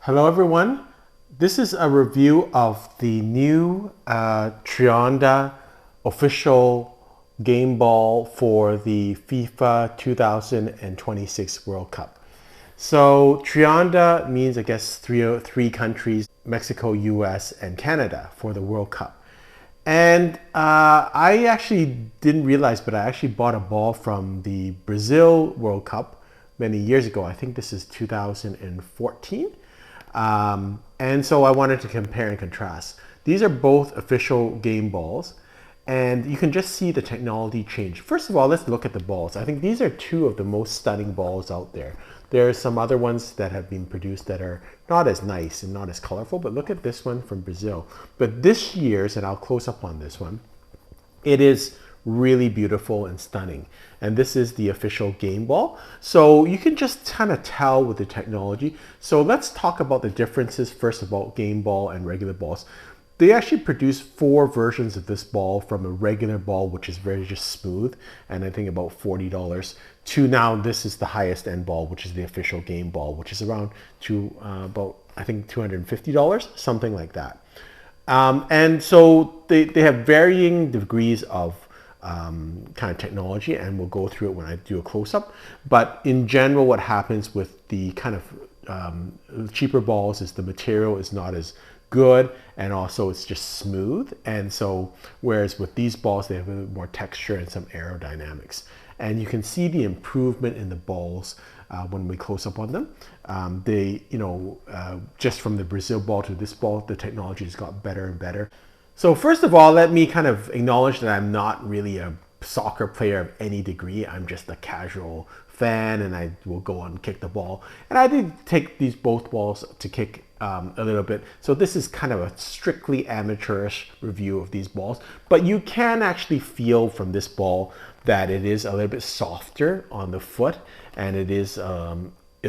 Hello everyone. This is a review of the new Trion official game ball for the FIFA 2026 World Cup. So Trion means, I guess, three countries: Mexico, US, and Canada for the World Cup. And I actually didn't realize, but I actually bought a ball from the Brazil World Cup many years ago. I think this is 2014. And so I wanted to compare and contrast. These are both official game balls, and you can just see the technology change. First of all, let's look at the balls. I think these are two of the most stunning balls out there. There are some other ones that have been produced that are not as nice and not as colorful, but look at this one from Brazil. But this year's, and I'll close up on this one, it is really beautiful and stunning. And this is the official game ball. So you can just kind of tell with the technology. So let's talk about the differences first about game ball and regular balls. They actually produce 4 versions of this ball, from a regular ball, which is very just smooth, and I think about $40, to now this is the highest end ball, which is the official game ball, which is around to about, I think, $250, something like that. And so they have varying degrees of kind of technology, and we'll go through it when I do a close-up. But in general, what happens with the kind of cheaper balls is the material is not as good, and also it's just smooth. And so whereas with these balls, they have a little more texture and some aerodynamics. And you can see the improvement in the balls when we close up on them. Just from the Brazil ball to this ball, the technology has got better and better. So first of all, let me kind of acknowledge that I'm not really a soccer player of any degree. I'm just a casual fan, and I will go and kick the ball. And I did take these both balls to kick a little bit. So this is kind of a strictly amateurish review of these balls. But you can actually feel from this ball that it is a little bit softer on the foot, and it is a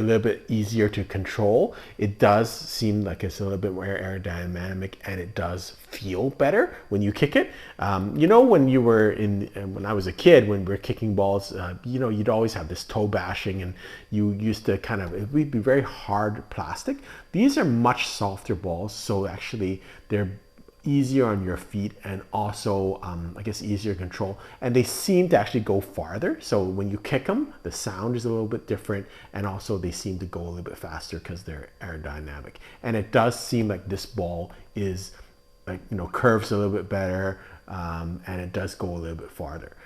little bit easier to control. It does seem like it's a little bit more aerodynamic, and it does feel better when you kick it. When you were when I was a kid, when we were kicking balls, you'd always have this toe bashing, and you used to it would be very hard plastic. These are much softer balls, so actually they're easier on your feet, and also I guess easier to control, and they seem to actually go farther. So when you kick them, the sound is a little bit different, and also they seem to go a little bit faster because they're aerodynamic. And it does seem like this ball is curves a little bit better, and it does go a little bit farther.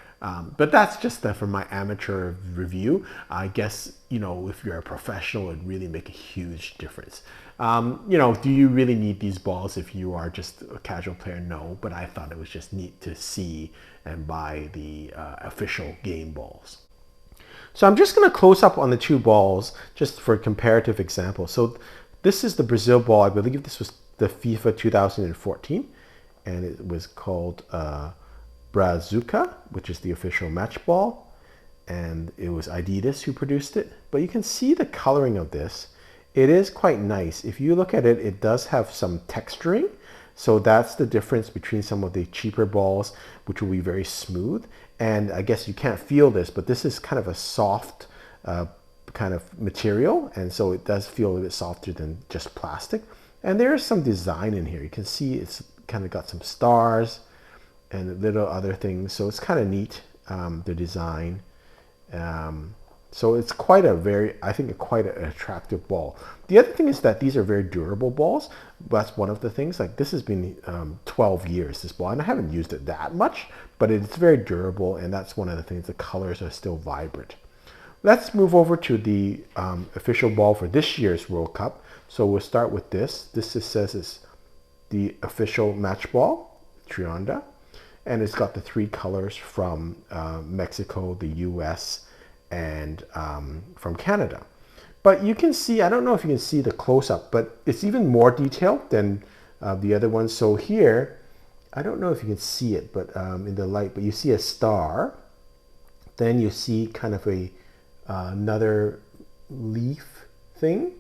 But that's just from my amateur review. I guess, if you're a professional, it would really make a huge difference. Do you really need these balls if you are just a casual player? No, but I thought it was just neat to see and buy the official game balls. So I'm just going to close up on the two balls just for a comparative example. So this is the Brazil ball. I believe this was the FIFA 2014, and it was called Brazuca, which is the official match ball, and it was Adidas who produced it. But you can see the coloring of this. It is quite nice. If you look at it, it does have some texturing. So that's the difference between some of the cheaper balls, which will be very smooth. And I guess you can't feel this, but this is kind of a soft kind of material, and so it does feel a little bit softer than just plastic. And there is some design in here. You can see it's kind of got some stars and little other things, so it's kind of neat, the design. So it's quite quite an attractive ball. The other thing is that these are very durable balls. That's one of the things. Like, this has been 12 years, this ball, and I haven't used it that much, but it's very durable, and that's one of the things. The colors are still vibrant. Let's move over to the official ball for this year's World Cup. So we'll start with this. This just says it's the official match ball, Trion, and it's got the 3 colors from Mexico, the US, and from Canada. But you can see, I don't know if you can see the close-up, but it's even more detailed than the other ones. So here, I don't know if you can see it, but in the light, but you see a star. Then you see kind of another leaf thing,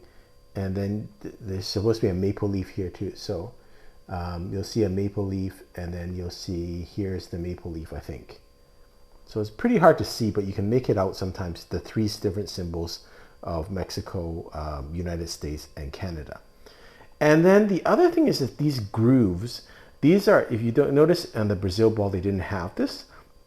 and then there's supposed to be a maple leaf here too. So you'll see a maple leaf, and then you'll see here's the maple leaf, I think. So it's pretty hard to see, but you can make it out sometimes, the 3 different symbols of Mexico, United States, and Canada. And then the other thing is that these grooves, these are, if you don't notice on the Brazil ball, they didn't have this.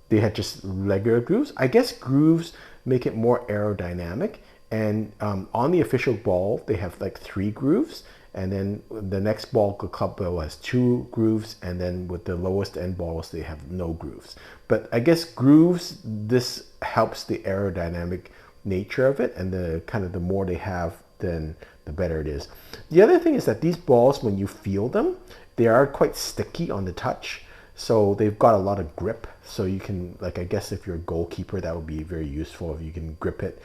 They had just regular grooves. I guess grooves make it more aerodynamic. And on the official ball, they have like 3 grooves. And then the next ball, the club ball, has 2 grooves. And then with the lowest end balls, they have no grooves. But I guess grooves, this helps the aerodynamic nature of it. And the kind of the more they have, then the better it is. The other thing is that these balls, when you feel them, they are quite sticky on the touch. So they've got a lot of grip. So you can, like, I guess if you're a goalkeeper, that would be very useful if you can grip it.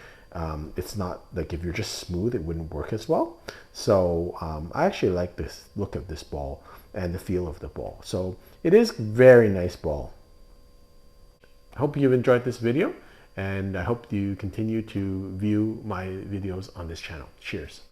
It's not like if you're just smooth, it wouldn't work as well. So I actually like this look of this ball and the feel of the ball. So it is very nice ball. I hope you've enjoyed this video, and I hope you continue to view my videos on this channel. Cheers.